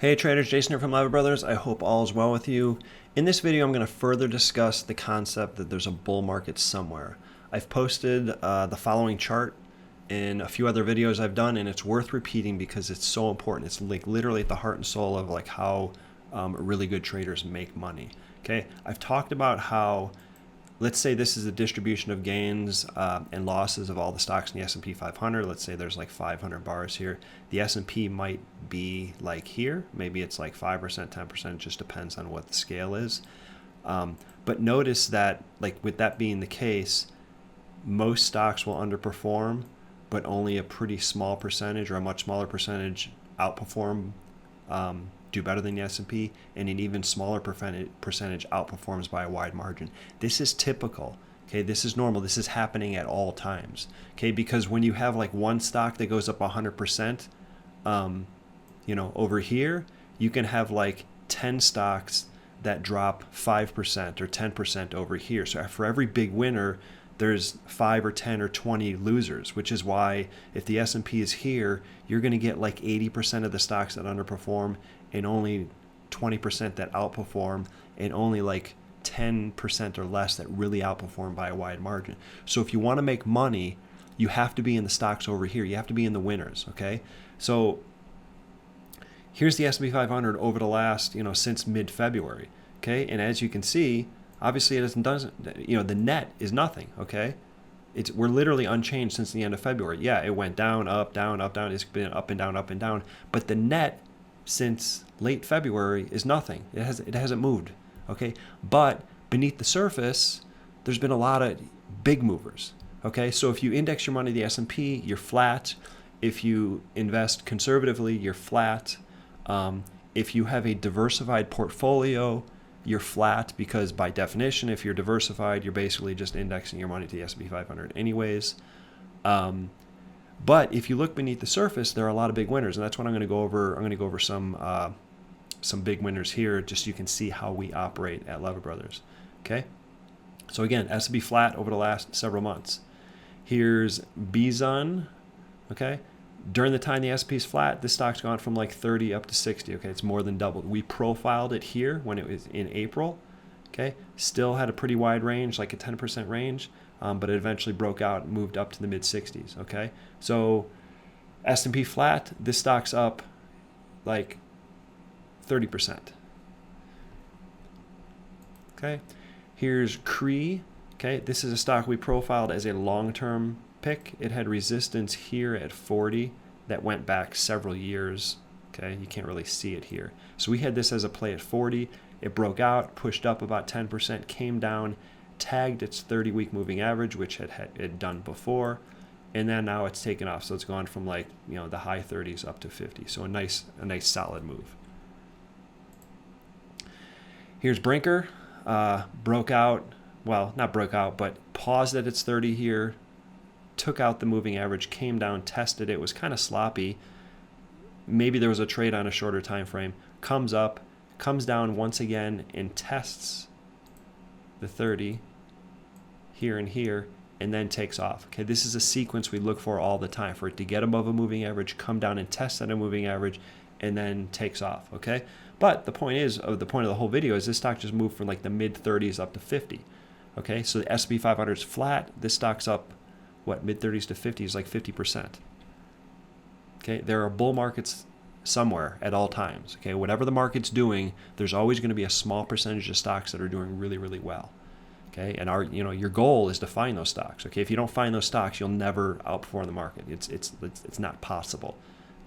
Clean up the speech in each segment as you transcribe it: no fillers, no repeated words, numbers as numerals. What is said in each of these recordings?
Hey traders, Jason here from Leavitt Brothers. I hope all is well with you. In this video, I'm going to further discuss the concept that there's a bull market somewhere. I've posted the following chart in a few other videos I've done, and it's worth repeating because it's so important. It's like literally at the heart and soul of like how really good traders make money. Okay, I've talked about how, let's say this is a distribution of gains and losses of all the stocks in the S&P 500. Let's say there's like 500 bars here. The S&P might be like here. Maybe it's like 5%, 10%. It just depends on what the scale is. But notice that, like with that being the case, most stocks will underperform, but only a pretty small percentage or a much smaller percentage outperform, do better than the S&P, and an even smaller percentage outperforms by a wide margin. This is typical. Okay, this is normal. This is happening at all times. Okay, because when you have like one stock that goes up 100%, over here, you can have like 10 stocks that drop 5% or 10% over here. So for every big winner, there's 5 or 10 or 20 losers, which is why if the S&P is here, you're going to get like 80% of the stocks that underperform and only 20% that outperform and only like 10% or less that really outperform by a wide margin. So if you want to make money, you have to be in the stocks over here. You have to be in the winners, okay? So here's the S&P 500 over the last, since mid-February, okay? And as you can see, obviously it doesn't, the net is nothing, okay? We're literally unchanged since the end of February. Yeah, it went down, up, down, up, down. It's been up and down, up and down. But the net since late February is nothing. It hasn't moved, okay? But beneath the surface, there's been a lot of big movers, okay? So if you index your money to the S&P, you're flat. If you invest conservatively, you're flat. If you have a diversified portfolio, you're flat because by definition, if you're diversified, you're basically just indexing your money to the S&P 500 anyways. But if you look beneath the surface, there are a lot of big winners, and that's what I'm going to go over. I'm going to go over some big winners here, just so you can see how we operate at Leavitt Brothers. Okay. So again, S&P flat over the last several months. Here's Bison. Okay. During the time the S&P is flat, this stock's gone from like 30 up to 60. Okay, it's more than doubled. We profiled it here when it was in April. Okay, still had a pretty wide range, like a 10% range. But it eventually broke out and moved up to the mid-60s, okay? So S&P flat, this stock's up like 30%, okay? Here's Cree, okay? This is a stock we profiled as a long-term pick. It had resistance here at 40 that went back several years, okay? You can't really see it here. So we had this as a play at 40. It broke out, pushed up about 10%, came down, tagged its 30-week moving average, which had done before, and then now it's taken off. So it's gone from like the high 30s up to 50. So a nice solid move. Here's Brinker, broke out. Well, not broke out, but paused at its 30 here, took out the moving average, came down, tested it, was kind of sloppy. Maybe there was a trade on a shorter time frame. Comes up, comes down once again, and tests the 30 here and here, and then takes off. Okay, this is a sequence we look for all the time, for it to get above a moving average, come down and test at a moving average, and then takes off. Okay, but the point of the whole video is this stock just moved from like the mid 30s up to 50. Okay, so the S&P 500 is flat. This stock's up, what, mid 30s to 50s, like 50%. Okay, there are bull markets somewhere at all times. Okay, whatever the market's doing, there's always going to be a small percentage of stocks that are doing really, really well. Okay, and your goal is to find those stocks. Okay, if you don't find those stocks, you'll never outperform the market. It's not possible.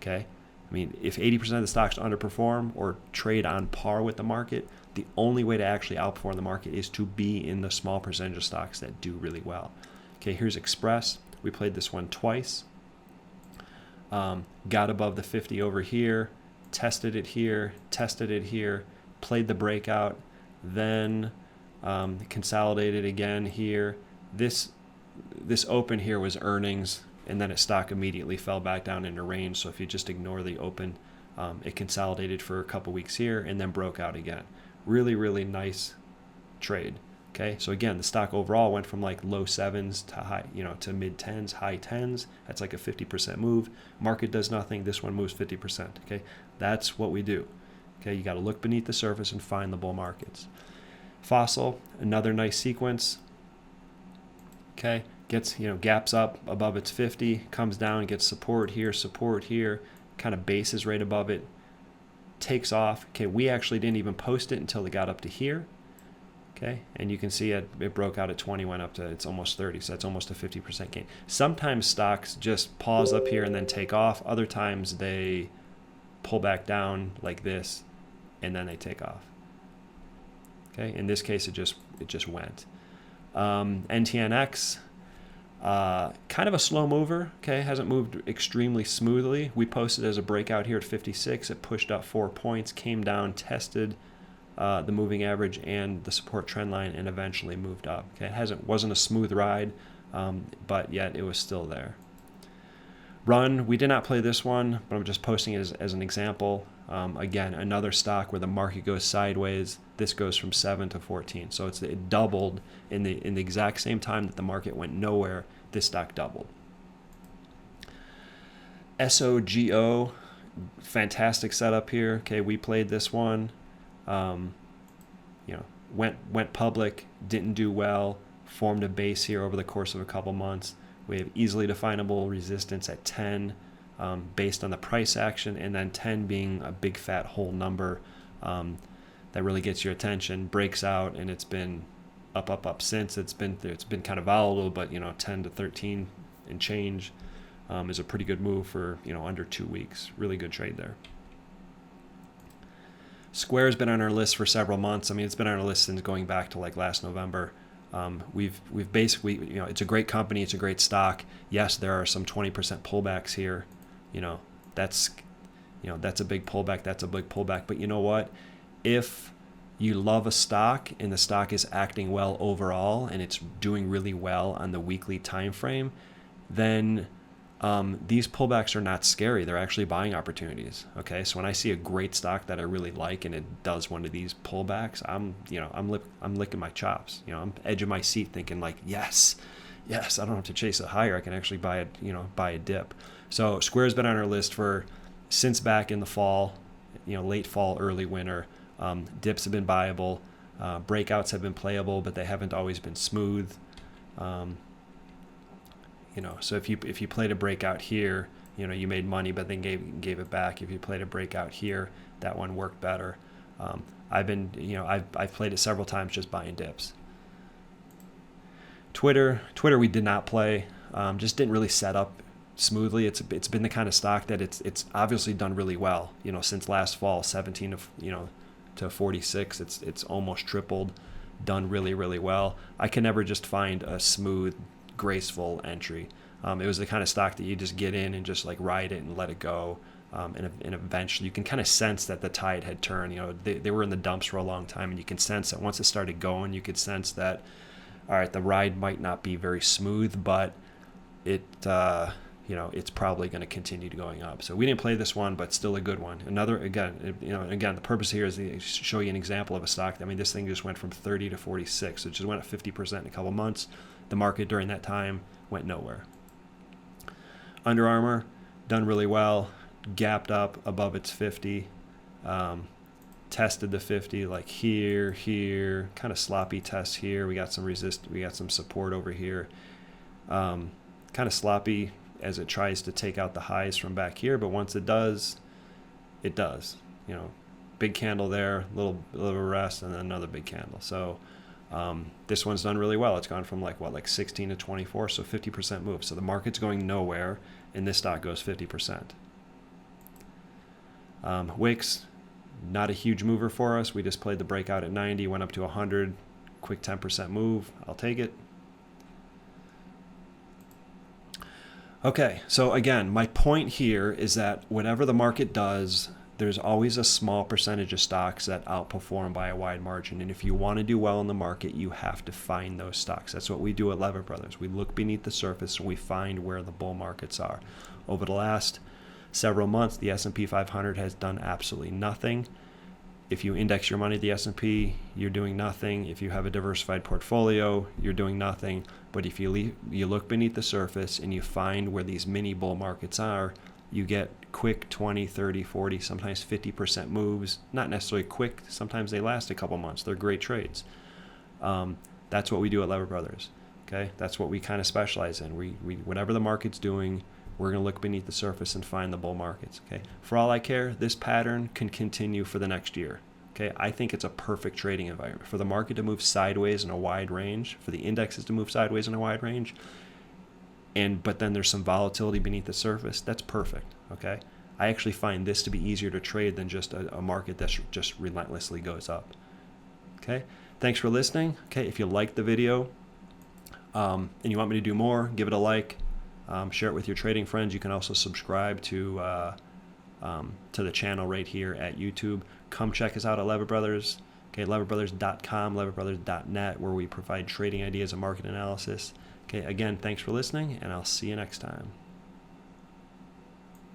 Okay, I mean, if 80% of the stocks underperform or trade on par with the market, the only way to actually outperform the market is to be in the small percentage of stocks that do really well. Okay, here's Express. We played this one twice. Got above the 50 over here, tested it here, played the breakout, then consolidated again here. This open here was earnings, and then its stock immediately fell back down into range. So if you just ignore the open, it consolidated for a couple weeks here and then broke out again. Really, really nice trade. Okay, so again, the stock overall went from like low 7s to high, to mid 10s, high 10s. That's like a 50% move. Market does nothing. This one moves 50%. Okay, that's what we do. Okay, you got to look beneath the surface and find the bull markets. Fossil, another nice sequence. Okay, gets, gaps up above its 50, comes down, gets support here, kind of bases right above it, takes off. Okay, we actually didn't even post it until it got up to here. Okay, and you can see it broke out at 20, went up to, it's almost 30, so that's almost a 50% gain. Sometimes stocks just pause up here and then take off. Other times they pull back down like this and then they take off. Okay, in this case it just went. NTNX, kind of a slow mover. Okay, hasn't moved extremely smoothly. We posted as a breakout here at 56. It pushed up 4 points, came down, tested the moving average and the support trend line, and eventually moved up. Okay, wasn't a smooth ride, but yet it was still there. Run, we did not play this one, but I'm just posting it as an example. Again, another stock where the market goes sideways. This goes from 7 to 14, so it doubled in the exact same time that the market went nowhere. This stock doubled. SOGO, fantastic setup here. Okay, we played this one. Went public, didn't do well, formed a base here over the course of a couple months. We have easily definable resistance at 10 based on the price action, and then 10 being a big fat whole number that really gets your attention. Breaks out, and it's been up since. It's been kind of volatile, but 10 to 13 and change is a pretty good move for under 2 weeks. Really good trade there. Square's been on our list for several months. I mean, it's been on our list since going back to like last November. We've basically, it's a great company, it's a great stock. Yes, there are some 20% pullbacks here. That's a big pullback. That's a big pullback. But you know what? If you love a stock and the stock is acting well overall and it's doing really well on the weekly time frame, then these pullbacks are not scary. They're actually buying opportunities. Okay, so when I see a great stock that I really like and it does one of these pullbacks, I'm licking my chops. I'm edge of my seat, thinking like, yes, I don't have to chase it higher. I can actually buy a dip. So Square's been on our list since back in the fall, late fall, early winter. Dips have been buyable. Breakouts have been playable, but they haven't always been smooth. So if you played a breakout here, you made money, but then gave it back. If you played a breakout here, that one worked better. I've played it several times just buying dips. Twitter we did not play. Just didn't really set up smoothly. It's been the kind of stock that it's obviously done really well. Since last fall, 17 to 46, it's almost tripled. Done really, really well. I can never just find a smooth, graceful entry. It was the kind of stock that you just get in and just like ride it and let it go, and eventually you can kind of sense that the tide had turned. They were in the dumps for a long time, and you can sense that once it started going, you could sense that, all right, the ride might not be very smooth, but it's probably going to continue going up. So we didn't play this one, but still a good one. Again, the purpose here is to show you an example of a stock. I mean, this thing just went from 30 to 46. It just went up 50% in a couple months. The market during that time went nowhere. Under Armour, done really well, gapped up above its 50, tested the 50 like here, kind of sloppy test here. We got some support over here. Kind of sloppy as it tries to take out the highs from back here, but once it does, it does. Big candle there, little rest, and then another big candle. So this one's done really well. It's gone from like 16 to 24, so 50% move. So the market's going nowhere, and this stock goes 50%. Wix, not a huge mover for us. We just played the breakout at 90, went up to 100, quick 10% move. I'll take it. Okay, so again, my point here is that whatever the market does, there's always a small percentage of stocks that outperform by a wide margin. And if you want to do well in the market, you have to find those stocks. That's what we do at Leavitt Brothers. We look beneath the surface and we find where the bull markets are. Over the last several months, the S&P 500 has done absolutely nothing. If you index your money to the S&P, you're doing nothing. If you have a diversified portfolio, you're doing nothing. But if you look beneath the surface and you find where these mini bull markets are, you get quick 20, 30, 40, sometimes 50% moves. Not necessarily quick. Sometimes they last a couple months. They're great trades. That's what we do at Leavitt Brothers. Okay, that's what we kind of specialize in. We whatever the market's doing, we're going to look beneath the surface and find the bull markets. Okay, for all I care, this pattern can continue for the next year. Okay, I think it's a perfect trading environment for the market to move sideways in a wide range, for the indexes to move sideways in a wide range, but then there's some volatility beneath the surface. That's perfect. Okay, I actually find this to be easier to trade than just a market that just relentlessly goes up. Okay, thanks for listening. Okay, if you liked the video and you want me to do more, give it a like, share it with your trading friends. You can also subscribe to the channel right here at YouTube. Come check us out at Leavitt Brothers. Okay, leavittbrothers.com, leavittbrothers.net, where we provide trading ideas and market analysis. Okay, again, thanks for listening, and I'll see you next time.